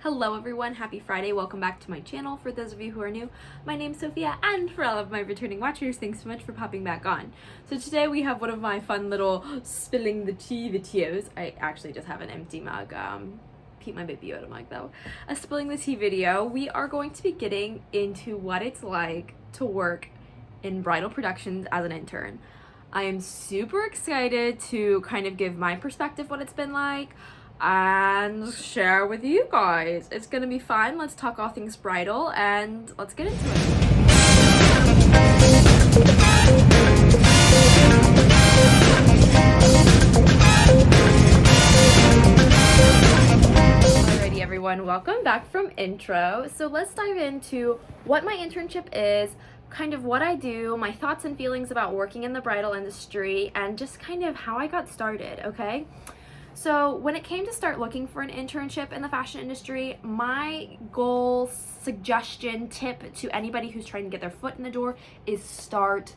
Hello everyone, happy Friday, welcome back to my channel. For those of you who are new, my name's Sophia, and for all of my returning watchers, thanks so much for popping back on. So today we have one of my fun little spilling the tea videos. I actually just have an empty mug, Pete my baby Yoda mug though. A spilling the tea video. We are going to be getting into what it's like to work in bridal productions as an intern. I am super excited to kind of give my perspective what it's been like and share with you guys. It's gonna be fun. Let's talk all things bridal and let's get into it. Alrighty everyone, welcome back from intro. So let's dive into what my internship is, kind of what I do, my thoughts and feelings about working in the bridal industry, and just kind of how I got started, okay? So when it came to start looking for an internship in the fashion industry, my goal, suggestion, tip to anybody who's trying to get their foot in the door is start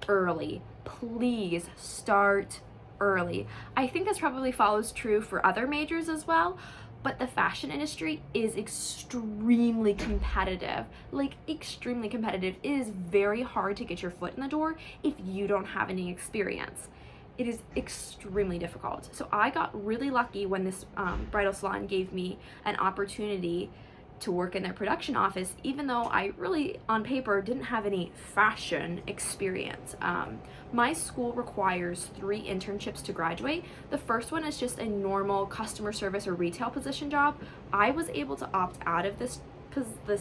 early. Please start early. I think this probably follows true for other majors as well, but the fashion industry is extremely competitive. Like, extremely competitive. It is very hard to get your foot in the door if you don't have any experience. It is extremely difficult. So I got really lucky when this bridal salon gave me an opportunity to work in their production office, even though I really, on paper, didn't have any fashion experience. My school requires 3 internships to graduate. The first one is just a normal customer service or retail position job. I was able to opt out of this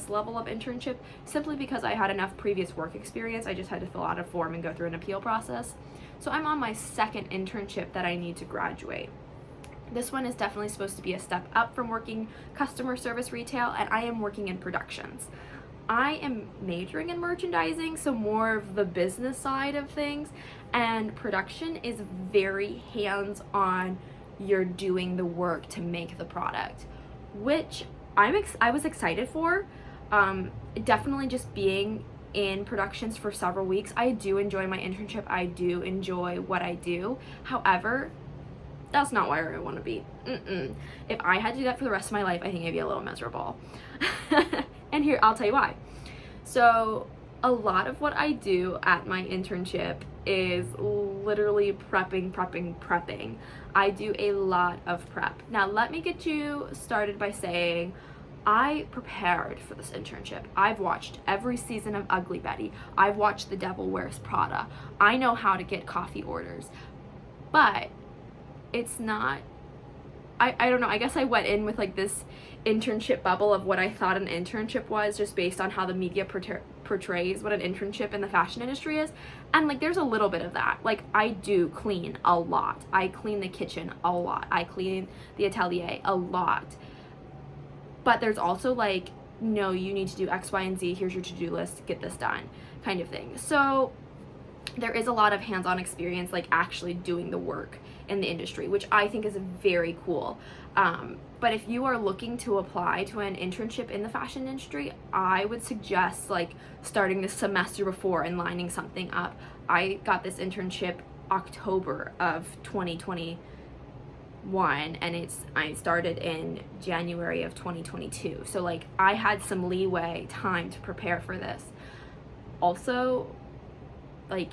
level of internship simply because I had enough previous work experience. I just had to fill out a form and go through an appeal process. So I'm on my second internship that I need to graduate. This one is definitely supposed to be a step up from working customer service retail, and I am working in productions. I am majoring in merchandising, so more of the business side of things, and production is very hands-on. You're doing the work to make the product, which I was excited for. Definitely just being in productions for several weeks. I do enjoy my internship. I do enjoy what I do. However, that's not where I want to be. If I had to do that for the rest of my life, I think I'd be a little miserable. And here, I'll tell you why. So a lot of what I do at my internship is literally prepping. I do a lot of prep. Now, let me get you started by saying I prepared for this internship. I've watched every season of Ugly Betty. I've watched The Devil Wears Prada. I know how to get coffee orders. But it's not, I don't know, I guess I went in with like this internship bubble of what I thought an internship was, just based on how the media portrays what an internship in the fashion industry is. And like, there's a little bit of that. Like, I do clean a lot. I clean the kitchen a lot. I clean the atelier a lot. But there's also like, no, you need to do X, Y, and Z. Here's your to-do list. Get this done, kind of thing. So there is a lot of hands-on experience, like actually doing the work in the industry, which I think is very cool. But if you are looking to apply to an internship in the fashion industry, I would suggest like starting this semester before and lining something up. I got this internship October of 2021, and I started in January of 2022. So like, I had some leeway time to prepare for this. Also, like,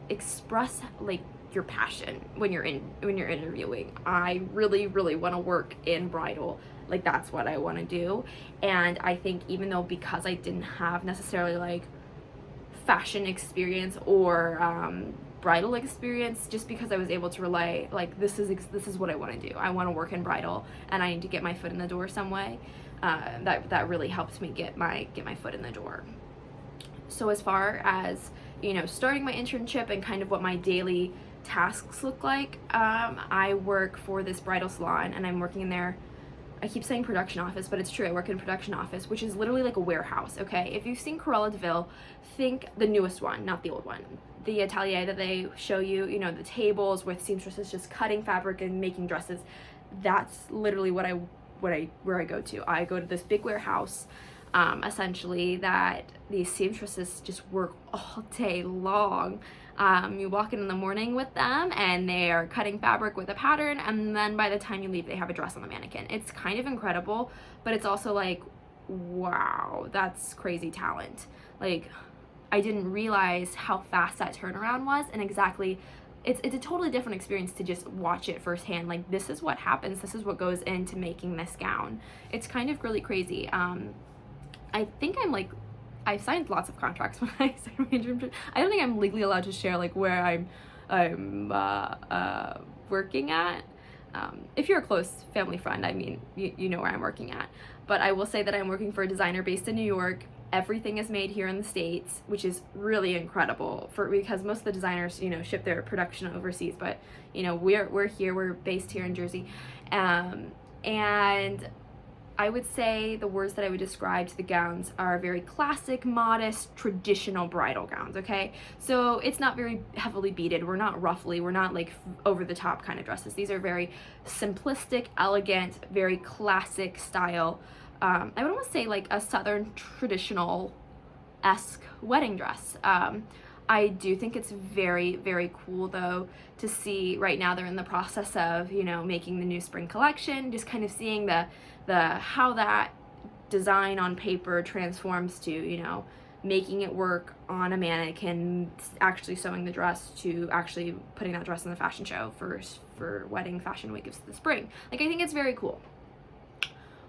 express like your passion when you're interviewing. I really want to work in bridal. Like, that's what I want to do. And I think even though, because I didn't have necessarily like fashion experience or bridal experience, just because I was able to relay like, this is what I want to do. I want to work in bridal and I need to get my foot in the door some way. That really helped me get my foot in the door. So as far as, you know, starting my internship and kind of what my daily tasks look like, I work for this bridal salon and I'm working in their, I keep saying production office, but it's true, I work in production office, which is literally like a warehouse, okay? If you've seen Cruella de Vil, think the newest one, not the old one. The atelier that they show you, you know, the tables with seamstresses just cutting fabric and making dresses. That's literally where I go to. I go to this big warehouse. essentially, that these seamstresses just work all day long. You walk in the morning with them and they are cutting fabric with a pattern, and then by the time you leave, they have a dress on the mannequin. It's kind of incredible, but it's also like, wow, that's crazy talent. Like, I didn't realize how fast that turnaround was, and exactly, it's a totally different experience to just watch it firsthand. Like, this is what happens, this is what goes into making this gown. It's kind of really crazy. I think I've signed lots of contracts when I started my internship. I don't think I'm legally allowed to share like where I'm working at. If you're a close family friend, I mean, you know where I'm working at. But I will say that I'm working for a designer based in New York. Everything is made here in the States, which is really incredible because most of the designers, you know, ship their production overseas. But, you know, we're here, we're based here in Jersey. And I would say the words that I would describe to the gowns are very classic, modest, traditional bridal gowns, okay? So it's not very heavily beaded, we're not ruffly, we're not like over the top kind of dresses. These are very simplistic, elegant, very classic style. I would almost say like a Southern traditional-esque wedding dress. I do think it's very, very cool though to see right now they're in the process of, you know, making the new spring collection, just kind of seeing the how that design on paper transforms to, you know, making it work on a mannequin, actually sewing the dress to actually putting that dress in the fashion show for wedding fashion week of the spring. Like, I think it's very cool.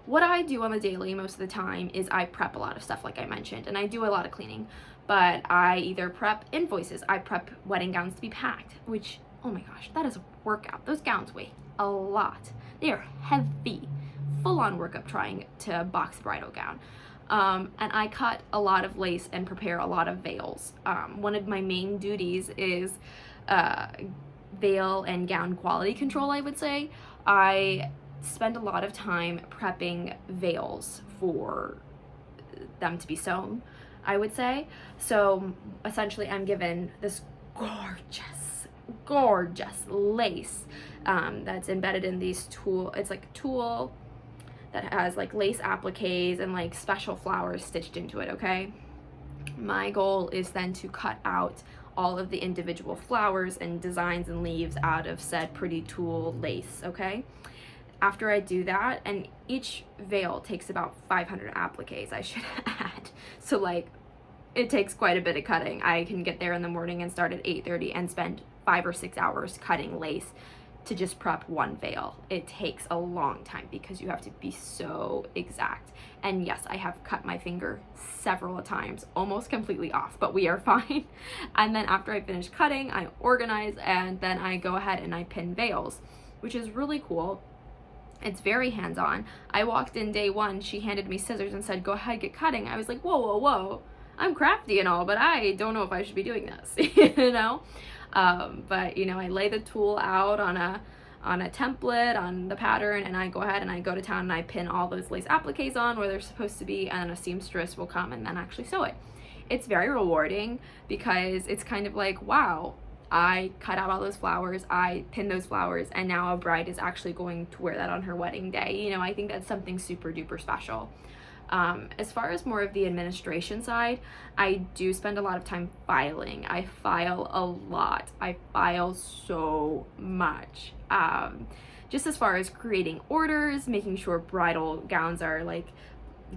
What I do on the daily most of the time is I prep a lot of stuff, like I mentioned, and I do a lot of cleaning. But I either prep invoices, I prep wedding gowns to be packed, which, oh my gosh, that is a workout. Those gowns weigh a lot. They are heavy, full-on workup trying to box a bridal gown. And I cut a lot of lace and prepare a lot of veils. One of my main duties is veil and gown quality control, I would say. I spend a lot of time prepping veils for them to be sewn, I would say. So essentially I'm given this gorgeous lace that's embedded in these tulle. It's like tulle that has like lace appliques and like special flowers stitched into it, okay? My goal is then to cut out all of the individual flowers and designs and leaves out of said pretty tulle lace, okay? After I do that, and each veil takes about 500 appliques, I should add. So like, it takes quite a bit of cutting. I can get there in the morning and start at 8:30 and spend 5 or 6 hours cutting lace to just prep one veil. It takes a long time because you have to be so exact. And yes, I have cut my finger several times, almost completely off, but we are fine. And then after I finish cutting, I organize, and then I go ahead and I pin veils, which is really cool. It's very hands-on. I walked in day one, she handed me scissors and said, go ahead, get cutting. I was like, whoa. I'm crafty and all, but I don't know if I should be doing this, you know? But, you know, I lay the tulle out on a template, on the pattern, and I go ahead and I go to town and I pin all those lace appliques on where they're supposed to be, and a seamstress will come and then actually sew it. It's very rewarding because it's kind of like, wow, I cut out all those flowers, I pinned those flowers, and now a bride is actually going to wear that on her wedding day. You know, I think that's something super duper special. As far as more of the administration side, I do spend a lot of time filing. I file a lot. I file so much. Just as far as creating orders, making sure bridal gowns are like,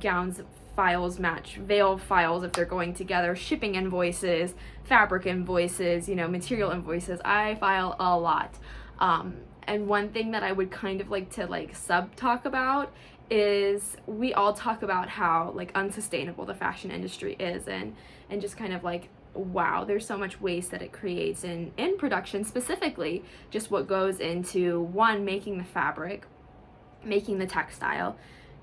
gowns files match veil files if they're going together, shipping invoices, fabric invoices, you know, material invoices. I file a lot. And one thing that I would kind of like to like talk about is we all talk about how like unsustainable the fashion industry is, and just kind of like, wow, there's so much waste that it creates in production, specifically just what goes into one, making the fabric, making the textile,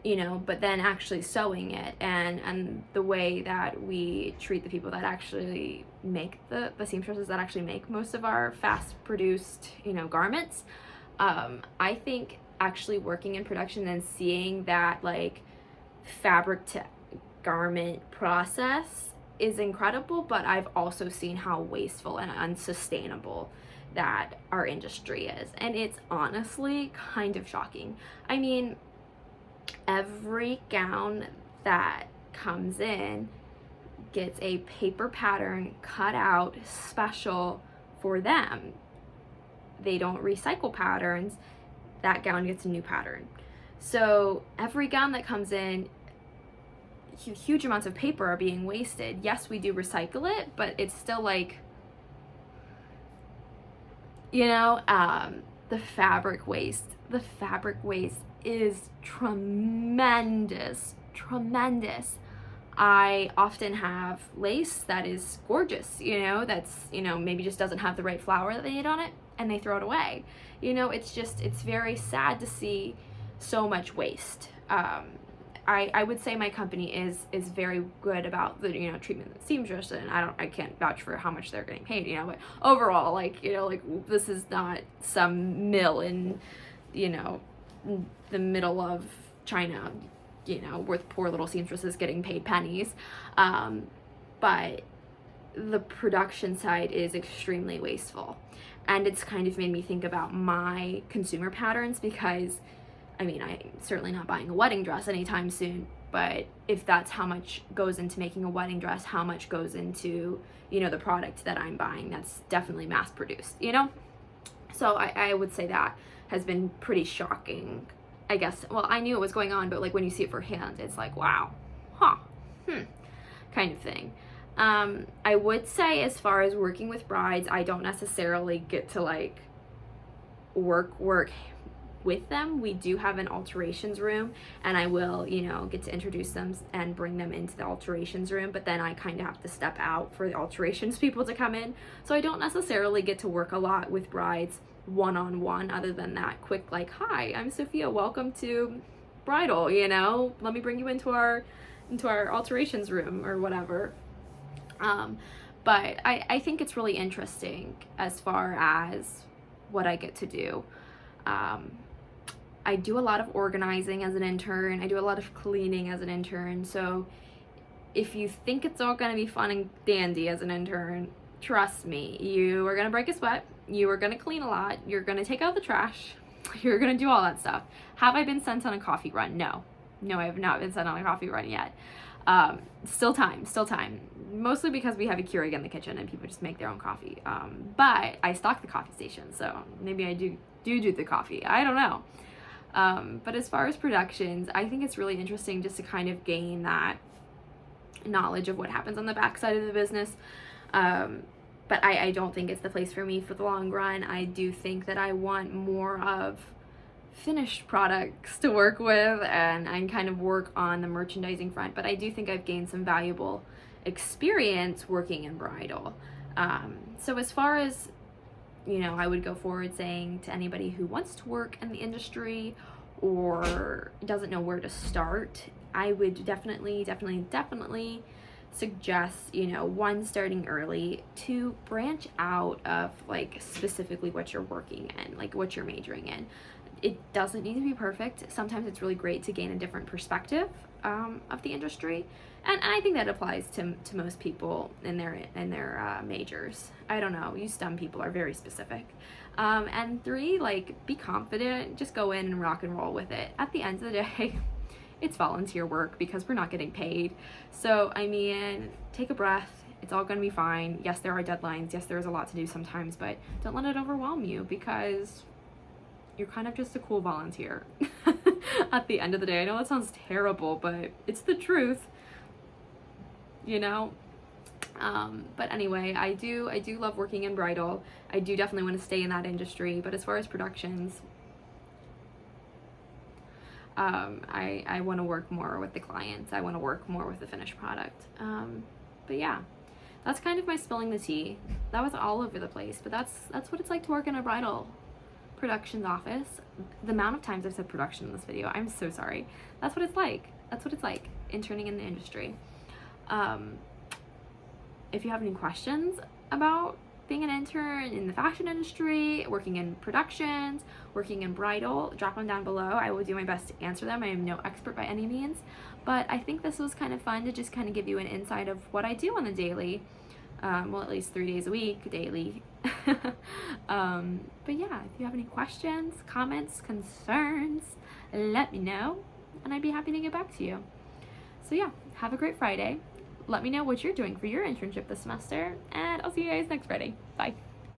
you know, but then actually sewing it, and the way that we treat the people that actually make the seamstresses that actually make most of our fast produced, you know, garments. I think actually working in production and seeing that like fabric to garment process is incredible, but I've also seen how wasteful and unsustainable that our industry is, and it's honestly kind of shocking. I mean, every gown that comes in gets a paper pattern cut out special for them. They don't recycle patterns. That gown gets a new pattern. So every gown that comes in, huge amounts of paper are being wasted. Yes, we do recycle it, but it's still like, you know, the fabric waste is tremendous. I often have lace that is gorgeous, you know, that's, you know, maybe just doesn't have the right flower that they need on it, and they throw it away. You know, it's very sad to see so much waste. I would say my company is very good about the, you know, treatment of seamstress, and I can't vouch for how much they're getting paid, you know, but overall, like, you know, like, this is not some mill in, you know, the middle of China, you know, where poor little seamstresses getting paid pennies. But the production side is extremely wasteful. And it's kind of made me think about my consumer patterns, because, I mean, I'm certainly not buying a wedding dress anytime soon, but if that's how much goes into making a wedding dress, how much goes into, you know, the product that I'm buying, that's definitely mass produced, you know? So I would say that has been pretty shocking, I guess. Well, I knew it was going on, but like when you see it firsthand, it's like, wow, kind of thing. I would say, as far as working with brides, I don't necessarily get to like work with them. We do have an alterations room, and I will, you know, get to introduce them and bring them into the alterations room, but then I kind of have to step out for the alterations people to come in. So I don't necessarily get to work a lot with brides one-on-one, other than that quick, like, hi, I'm Sophia, welcome to Bridal, you know, let me bring you into our alterations room or whatever. But I think it's really interesting as far as what I get to do. I do a lot of organizing as an intern. I do a lot of cleaning as an intern. So if you think it's all going to be fun and dandy as an intern, trust me, you are going to break a sweat. You are going to clean a lot. You're going to take out the trash. You're going to do all that stuff. Have I been sent on a coffee run? No, I have not been sent on a coffee run yet. Still time. Mostly because we have a Keurig in the kitchen and people just make their own coffee. But I stock the coffee station, so maybe I do the coffee. I don't know. But as far as productions, I think it's really interesting just to kind of gain that knowledge of what happens on the backside of the business. But I don't think it's the place for me for the long run. I do think that I want more of finished products to work with, and I kind of work on the merchandising front. But I do think I've gained some valuable experience working in bridal. So as far as, you know, I would go forward saying to anybody who wants to work in the industry or doesn't know where to start, I would definitely suggest, you know, one, starting early, two, branch out of like specifically what you're working in, like what you're majoring in. It doesn't need to be perfect. Sometimes it's really great to gain a different perspective of the industry, and I think that applies to most people in their majors. I don't know, you STEM people are very specific. And three, like, be confident, just go in and rock and roll with it. At the end of the day, it's volunteer work because we're not getting paid. So, I mean, take a breath. It's all going to be fine. Yes, there are deadlines. Yes, there's a lot to do sometimes, but don't let it overwhelm you, because you're kind of just a cool volunteer at the end of the day. I know that sounds terrible, but it's the truth, you know? But anyway, I do love working in bridal. I do definitely want to stay in that industry, but as far as productions, I want to work more with the clients. I want to work more with the finished product. But yeah, that's kind of my spilling the tea. That was all over the place, but that's what it's like to work in a bridal productions office. The amount of times I've said production in this video, I'm so sorry. That's what it's like. Interning in the industry. If you have any questions about being an intern in the fashion industry, working in productions, working in bridal, drop them down below. I will do my best to answer them. I am no expert by any means, but I think this was kind of fun to just kind of give you an insight of what I do on the daily. Well, at least 3 days a week, daily. But yeah, if you have any questions, comments, concerns, let me know, and I'd be happy to get back to you. So yeah, have a great Friday. Let me know what you're doing for your internship this semester, and I'll see you guys next Friday. Bye.